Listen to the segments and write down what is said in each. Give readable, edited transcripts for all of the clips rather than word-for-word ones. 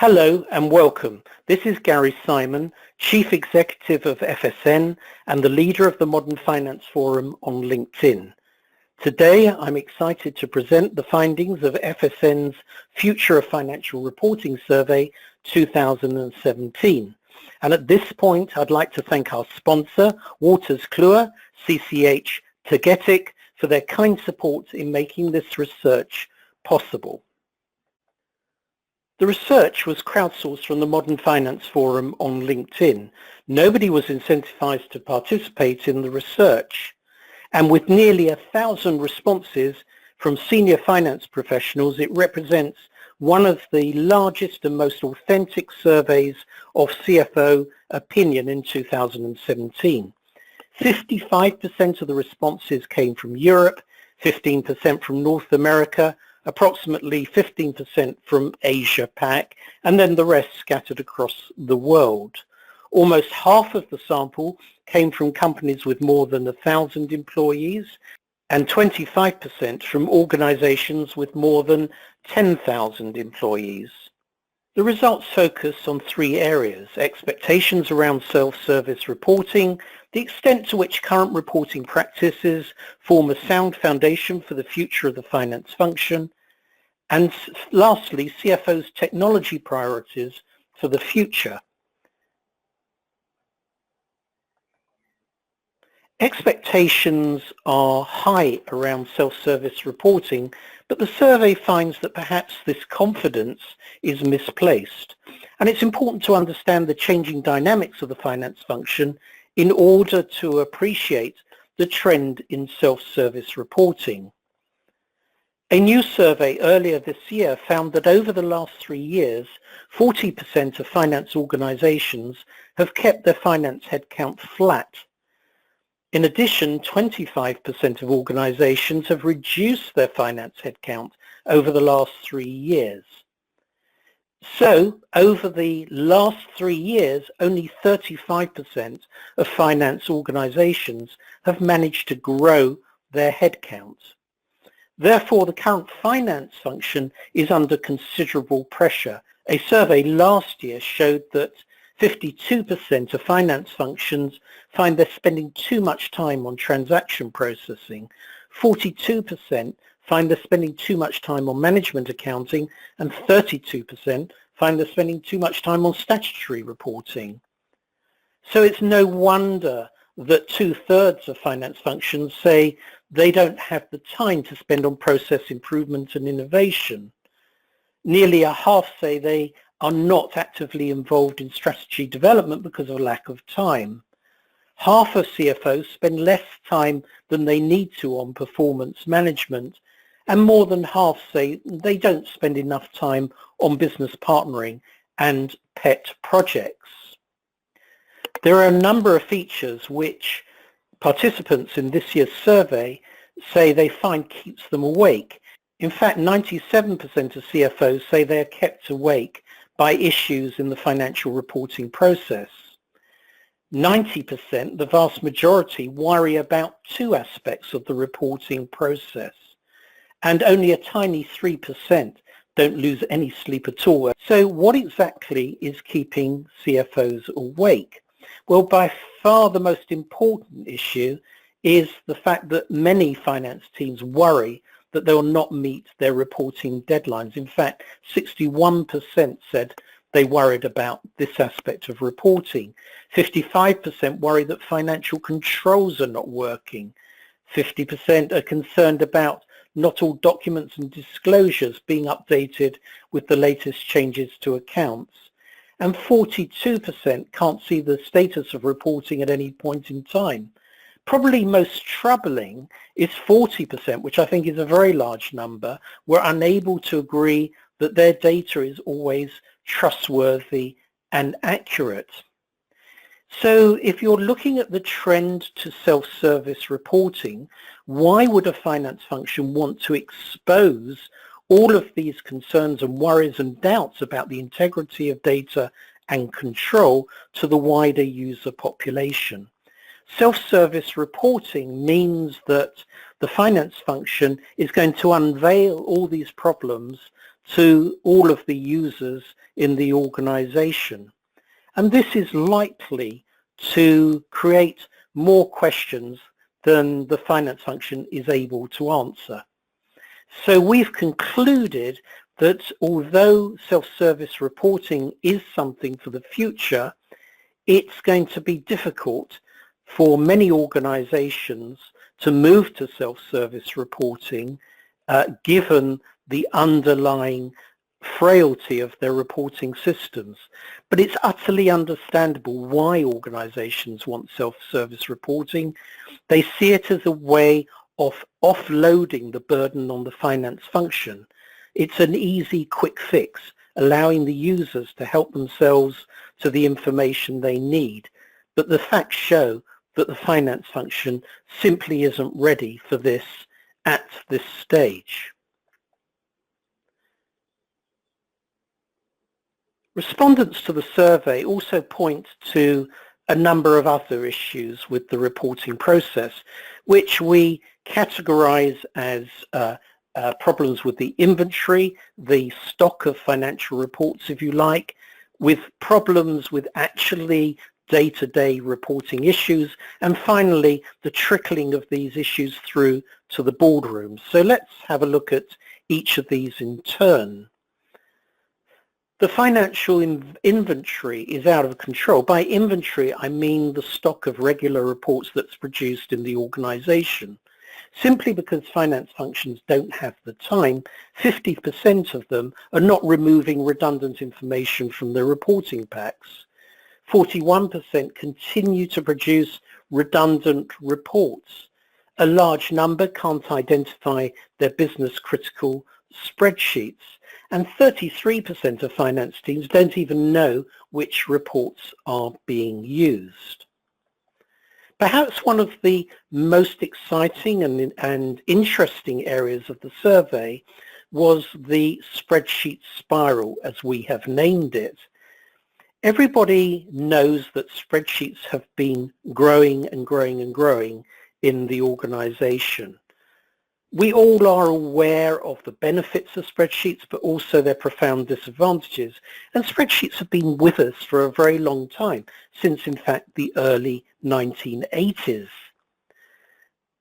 Hello and welcome. This is Gary Simon, Chief Executive of FSN and the leader of the Modern Finance Forum on LinkedIn. Today, I'm excited to present the findings of FSN's Future of Financial Reporting Survey 2017. And at this point, I'd like to thank our sponsor, Wolters Kluwer, CCH Tagetik, for their kind support in making this research possible. The research was crowdsourced from the Modern Finance Forum on LinkedIn. Nobody was incentivized to participate in the research. And with nearly 1,000 responses from senior finance professionals, it represents one of the largest and most authentic surveys of CFO opinion in 2017. 55% of the responses came from Europe, 15% from North America, approximately 15% from Asia Pac, and then the rest scattered across the world. Almost half of the sample came from companies with more than 1,000 employees and 25% from organizations with more than 10,000 employees. The results focus on three areas: expectations around self-service reporting, the extent to which current reporting practices form a sound foundation for the future of the finance function, and lastly, CFO's technology priorities for the future. Expectations are high around self-service reporting, but the survey finds that perhaps this confidence is misplaced. And it's important to understand the changing dynamics of the finance function in order to appreciate the trend in self-service reporting. A new survey earlier this year found that over the last 3 years, 40% of finance organizations have kept their finance headcount flat. In addition, 25% of organizations have reduced their finance headcount over the last 3 years. So, over the last 3 years, only 35% of finance organizations have managed to grow their headcount. Therefore, the current finance function is under considerable pressure. A survey last year showed that 52% of finance functions find they're spending too much time on transaction processing, 42% find they're spending too much time on management accounting, and 32% find they're spending too much time on statutory reporting. So it's no wonder that 2/3 of finance functions say they don't have the time to spend on process improvement and innovation. Nearly a half say they are not actively involved in strategy development because of lack of time. Half of CFOs spend less time than they need to on performance management, and more than half say they don't spend enough time on business partnering and pet projects. There are a number of features which participants in this year's survey say they find keeps them awake. In fact, 97% of CFOs say they are kept awake by issues in the financial reporting process. 90%, the vast majority, worry about 2 aspects of the reporting process, and only a tiny 3% don't lose any sleep at all. So what exactly is keeping CFOs awake? Well, by far the most important issue is the fact that many finance teams worry that they will not meet their reporting deadlines. In fact, 61% said they worried about this aspect of reporting. 55% worry that financial controls are not working. 50% are concerned about not all documents and disclosures being updated with the latest changes to accounts. And 42% can't see the status of reporting at any point in time. Probably most troubling is 40%, which I think is a very large number, were unable to agree that their data is always trustworthy and accurate. So if you're looking at the trend to self-service reporting, why would a finance function want to expose all of these concerns and worries and doubts about the integrity of data and control to the wider user population? Self-service reporting means that the finance function is going to unveil all these problems to all of the users in the organization. And this is likely to create more questions than the finance function is able to answer. So we've concluded that although self-service reporting is something for the future, it's going to be difficult for many organizations to move to self-service reporting given the underlying frailty of their reporting systems. But it's utterly understandable why organizations want self-service reporting. They see it as a way of offloading the burden on the finance function. It's an easy, quick fix, allowing the users to help themselves to the information they need. But the facts show that the finance function simply isn't ready for this at this stage. Respondents to the survey also point to a number of other issues with the reporting process, which we categorize as problems with the inventory, the stock of financial reports, if you like, with problems with actually day-to-day reporting issues, and finally the trickling of these issues through to the boardroom. So let's have a look at each of these in turn. The financial inventory is out of control. By inventory, I mean the stock of regular reports that's produced in the organization. Simply because finance functions don't have the time, 50% of them are not removing redundant information from their reporting packs. 41% continue to produce redundant reports. A large number can't identify their business critical spreadsheets, and 33% of finance teams don't even know which reports are being used. Perhaps one of the most exciting and interesting areas of the survey was the spreadsheet spiral, as we have named it. Everybody knows that spreadsheets have been growing and growing and growing in the organization. We all are aware of the benefits of spreadsheets, but also their profound disadvantages. And spreadsheets have been with us for a very long time, since in fact the early 1980s.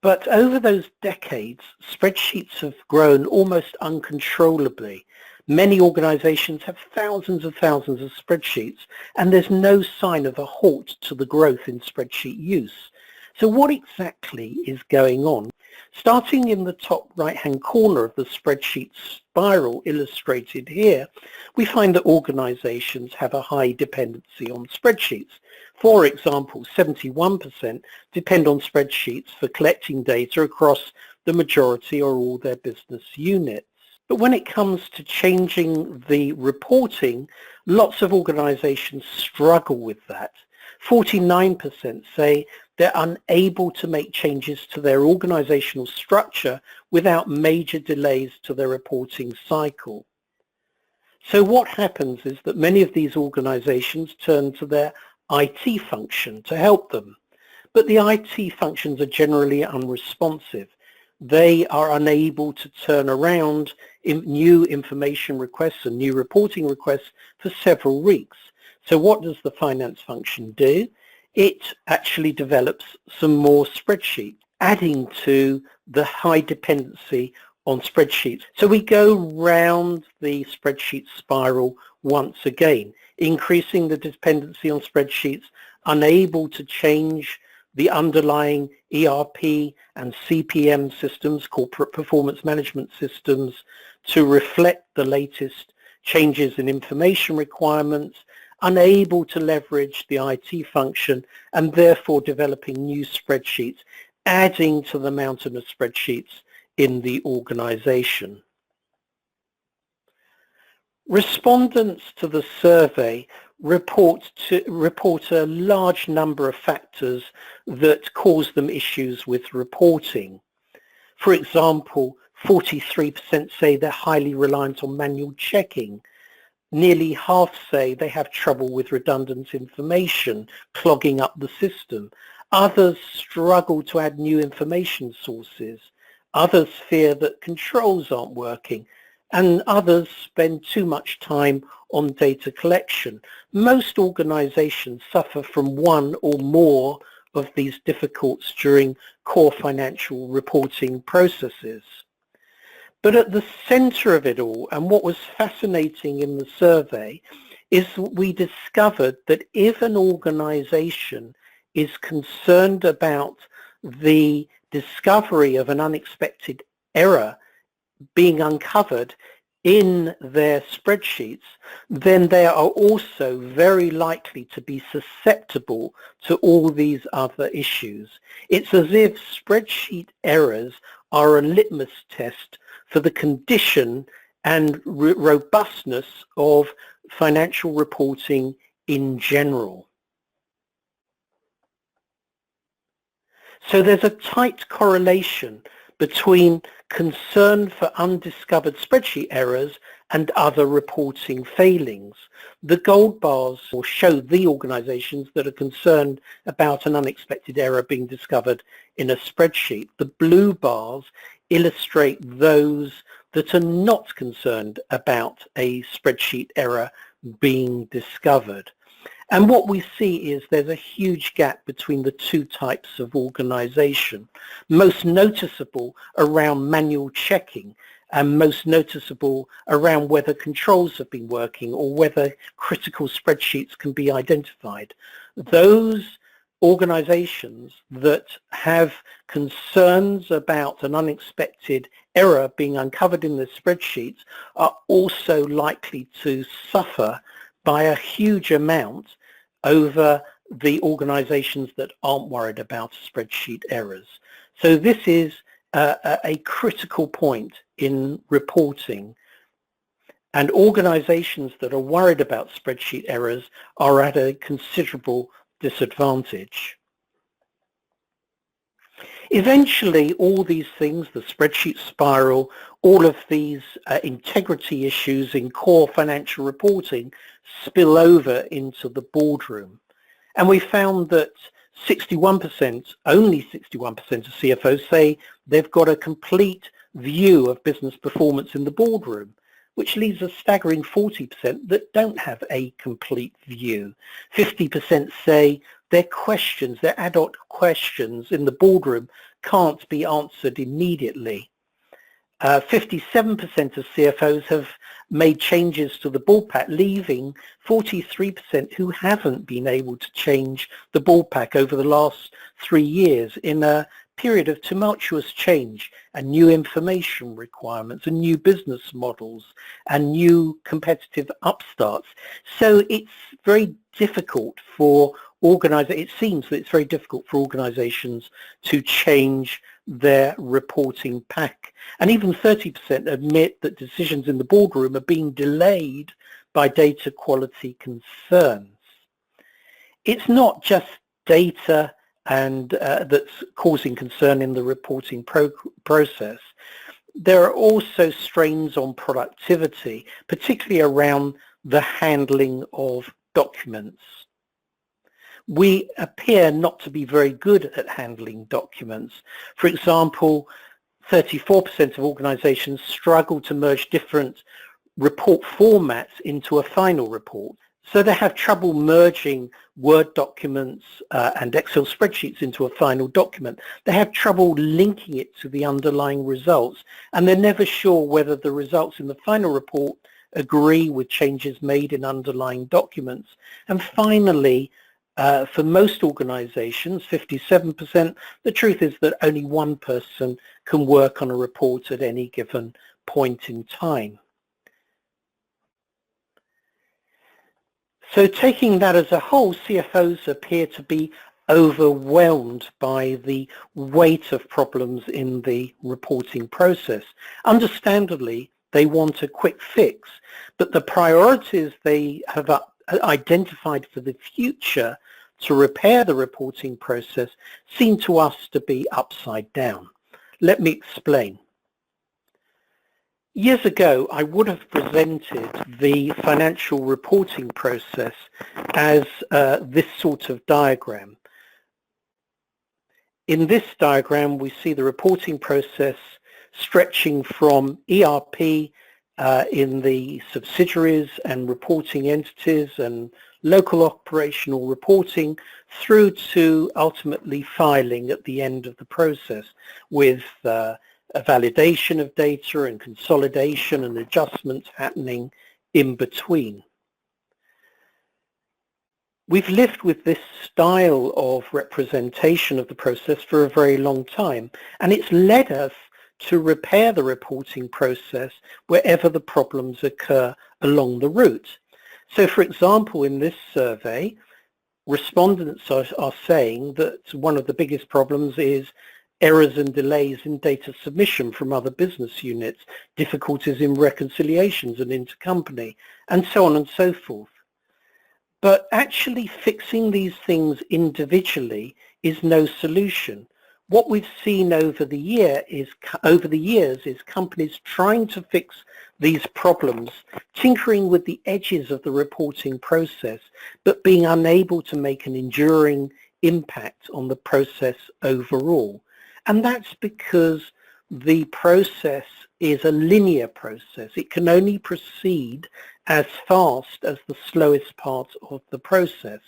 But over those decades, spreadsheets have grown almost uncontrollably. Many organizations have thousands and thousands of spreadsheets, and there's no sign of a halt to the growth in spreadsheet use. So what exactly is going on? Starting in the top right-hand corner of the spreadsheet spiral illustrated here, we find that organizations have a high dependency on spreadsheets. For example, 71% depend on spreadsheets for collecting data across the majority or all their business units. But when it comes to changing the reporting, lots of organizations struggle with that. 49% say they're unable to make changes to their organizational structure without major delays to their reporting cycle. So what happens is that many of these organizations turn to their IT function to help them. But the IT functions are generally unresponsive. They are unable to turn around new information requests and new reporting requests for several weeks. So what does the finance function do? It actually develops some more spreadsheets, adding to the high dependency on spreadsheets. So we go round the spreadsheet spiral once again, increasing the dependency on spreadsheets, unable to change the underlying ERP and CPM systems, corporate performance management systems, to reflect the latest changes in information requirements, unable to leverage the IT function, and therefore developing new spreadsheets, adding to the mountain of spreadsheets in the organization. Respondents to the survey report a large number of factors that cause them issues with reporting. For example, 43% say they're highly reliant on manual checking. Nearly half say they have trouble with redundant information, clogging up the system. Others struggle to add new information sources. Others fear that controls aren't working. and others spend too much time on data collection. Most organizations suffer from one or more of these difficulties during core financial reporting processes. But at the center of it all, and what was fascinating in the survey, is we discovered that if an organization is concerned about the discovery of an unexpected error being uncovered in their spreadsheets, then they are also very likely to be susceptible to all these other issues. It's as if spreadsheet errors are a litmus test for the condition and robustness of financial reporting in general. So there's a tight correlation between concern for undiscovered spreadsheet errors and other reporting failings. The gold bars will show the organizations that are concerned about an unexpected error being discovered in a spreadsheet. The blue bars illustrate those that are not concerned about a spreadsheet error being discovered. And what we see is there's a huge gap between the two types of organization, most noticeable around manual checking and most noticeable around whether controls have been working or whether critical spreadsheets can be identified. Those organizations that have concerns about an unexpected error being uncovered in the spreadsheets are also likely to suffer by a huge amount over the organizations that aren't worried about spreadsheet errors. So this is a critical point in reporting, and organizations that are worried about spreadsheet errors are at a considerable disadvantage. Eventually, all these things, the spreadsheet spiral, all of these integrity issues in core financial reporting spill over into the boardroom. And we found that 61%, only 61% of CFOs say they've got a complete view of business performance in the boardroom, which leaves a staggering 40% that don't have a complete view. 50% say their questions, their ad hoc questions in the boardroom can't be answered immediately. 57% of CFOs have made changes to the board pack, leaving 43% who haven't been able to change the board pack over the last 3 years in a period of tumultuous change and new information requirements and new business models and new competitive upstarts. So it's very difficult for it seems that it's very difficult for organizations to change their reporting pack. And even 30% admit that decisions in the boardroom are being delayed by data quality concerns. It's not just data and that's causing concern in the reporting process. There are also strains on productivity, particularly around the handling of documents. We appear not to be very good at handling documents. For example, 34% of organizations struggle to merge different report formats into a final report. So they have trouble merging Word documents and Excel spreadsheets into a final document. They have trouble linking it to the underlying results, and they're never sure whether the results in the final report agree with changes made in underlying documents. And finally, for most organizations, 57%, the truth is that only one person can work on a report at any given point in time. So taking that as a whole, CFOs appear to be overwhelmed by the weight of problems in the reporting process. Understandably, they want a quick fix, but the priorities they have identified for the future to repair the reporting process seem to us to be upside down. Let me explain. Years ago, I would have presented the financial reporting process as this sort of diagram. In this diagram, we see the reporting process stretching from ERP in the subsidiaries and reporting entities and local operational reporting through to ultimately filing at the end of the process with a validation of data and consolidation and adjustments happening in between. We've lived with this style of representation of the process for a very long time, and it's led us to repair the reporting process wherever the problems occur along the route. So, for example, in this survey, respondents are saying that one of the biggest problems is errors and delays in data submission from other business units, difficulties in reconciliations and intercompany, and so on and so forth. But actually fixing these things individually is no solution. What we've seen over the years is companies trying to fix these problems, tinkering with the edges of the reporting process, but being unable to make an enduring impact on the process overall. And that's because the process is a linear process. It can only proceed as fast as the slowest part of the process.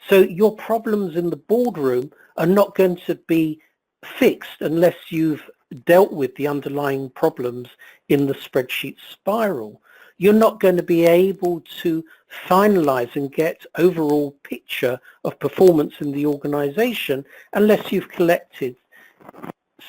So your problems in the boardroom are not going to be fixed unless you've dealt with the underlying problems in the spreadsheet spiral. You're not going to be able to finalize and get overall picture of performance in the organization unless you've collected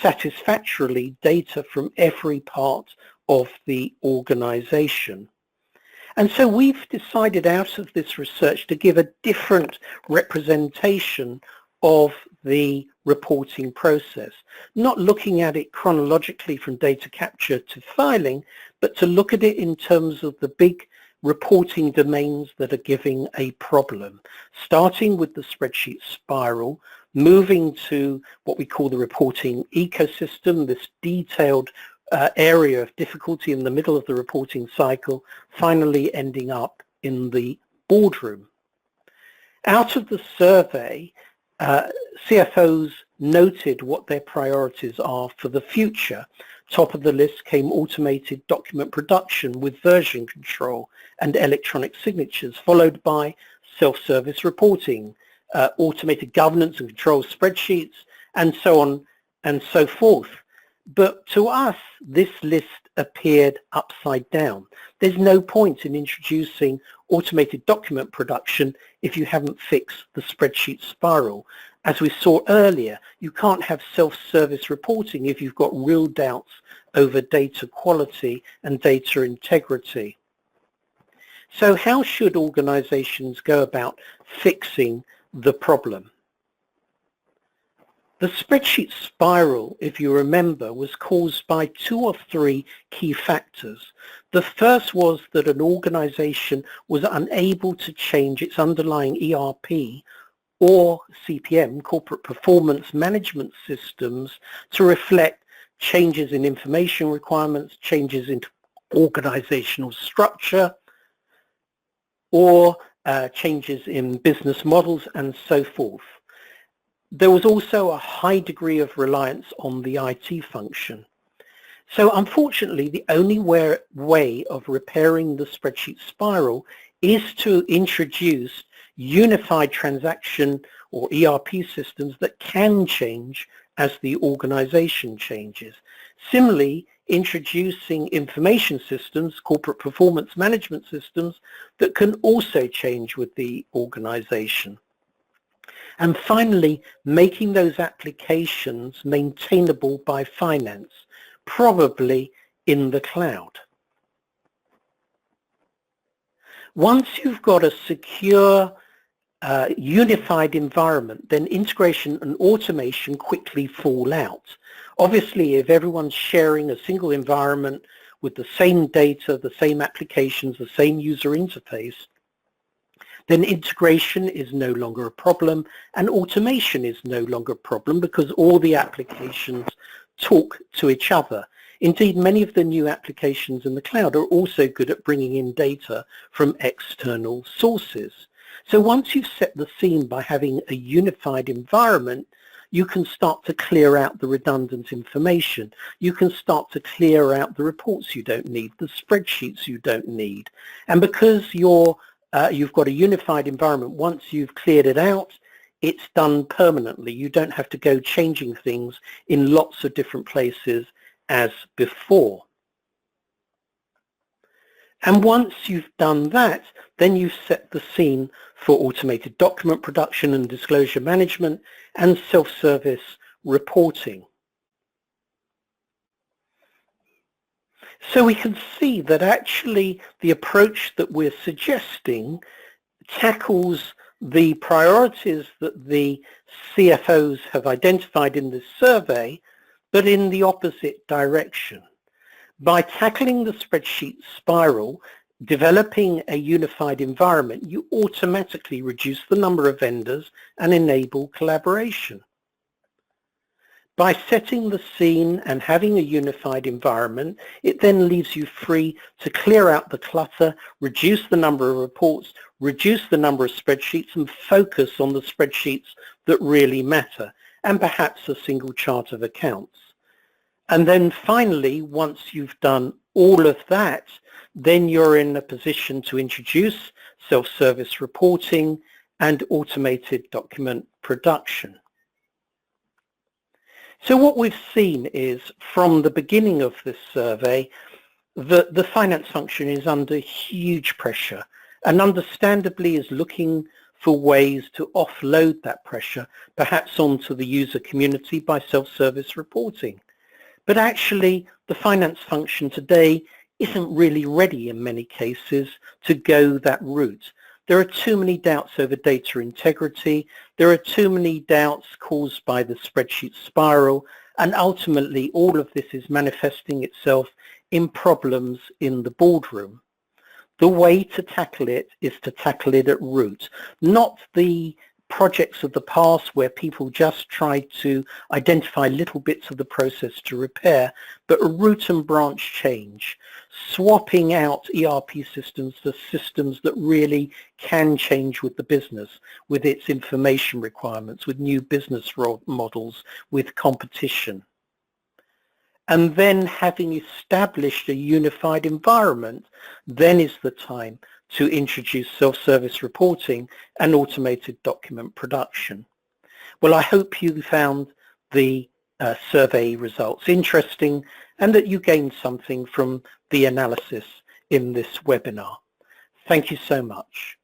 satisfactorily data from every part of the organization. And so we've decided out of this research to give a different representation of the reporting process, not looking at it chronologically from data capture to filing, but to look at it in terms of the big reporting domains that are giving a problem, starting with the spreadsheet spiral, moving to what we call the reporting ecosystem, this detailed area of difficulty in the middle of the reporting cycle, finally ending up in the boardroom. Out of the survey, CFOs noted what their priorities are for the future. Top of the list came automated document production with version control and electronic signatures, followed by self-service reporting, automated governance and control spreadsheets, and so on and so forth. But to us, this list appeared upside down. There's no point in introducing automated document production if you haven't fixed the spreadsheet spiral. As we saw earlier, you can't have self-service reporting if you've got real doubts over data quality and data integrity. So how should organizations go about fixing the problem? The spreadsheet spiral, if you remember, was caused by 2 or 3 key factors. The first was that an organization was unable to change its underlying ERP or CPM, corporate performance management systems, to reflect changes in information requirements, changes in organizational structure, or changes in business models, and so forth. There was also a high degree of reliance on the IT function. So unfortunately, the only way of repairing the spreadsheet spiral is to introduce unified transaction or ERP systems that can change as the organization changes. Similarly, introducing information systems, corporate performance management systems, that can also change with the organization. And finally, making those applications maintainable by finance, probably in the cloud. Once you've got a secure, unified environment, then integration and automation quickly fall out. Obviously, if everyone's sharing a single environment with the same data, the same applications, the same user interface, then integration is no longer a problem and automation is no longer a problem because all the applications talk to each other. Indeed, many of the new applications in the cloud are also good at bringing in data from external sources. So once you've set the scene by having a unified environment, you can start to clear out the redundant information. You can start to clear out the reports you don't need, the spreadsheets you don't need. And because you've got a unified environment, once you've cleared it out, it's done permanently. You don't have to go changing things in lots of different places as before. And once you've done that, then you've set the scene for automated document production and disclosure management and self-service reporting. So we can see that actually the approach that we're suggesting tackles the priorities that the CFOs have identified in this survey, but in the opposite direction. By tackling the spreadsheet spiral, developing a unified environment, you automatically reduce the number of vendors and enable collaboration. By setting the scene and having a unified environment, it then leaves you free to clear out the clutter, reduce the number of reports, reduce the number of spreadsheets, and focus on the spreadsheets that really matter, and perhaps a single chart of accounts. And then finally, once you've done all of that, then you're in a position to introduce self-service reporting and automated document production. So what we've seen is, from the beginning of this survey, that the finance function is under huge pressure and understandably is looking for ways to offload that pressure, perhaps onto the user community by self-service reporting. But actually, the finance function today isn't really ready in many cases to go that route. There are too many doubts over data integrity. There are too many doubts caused by the spreadsheet spiral, and ultimately all of this is manifesting itself in problems in the boardroom. The way to tackle it is to tackle it at root, not the projects of the past where people just tried to identify little bits of the process to repair, but a root and branch change, swapping out ERP systems for systems that really can change with the business, with its information requirements, with new business models, with competition. And then, having established a unified environment, then is the time to introduce self-service reporting and automated document production. Well, I hope you found the survey results interesting and that you gained something from the analysis in this webinar. Thank you so much.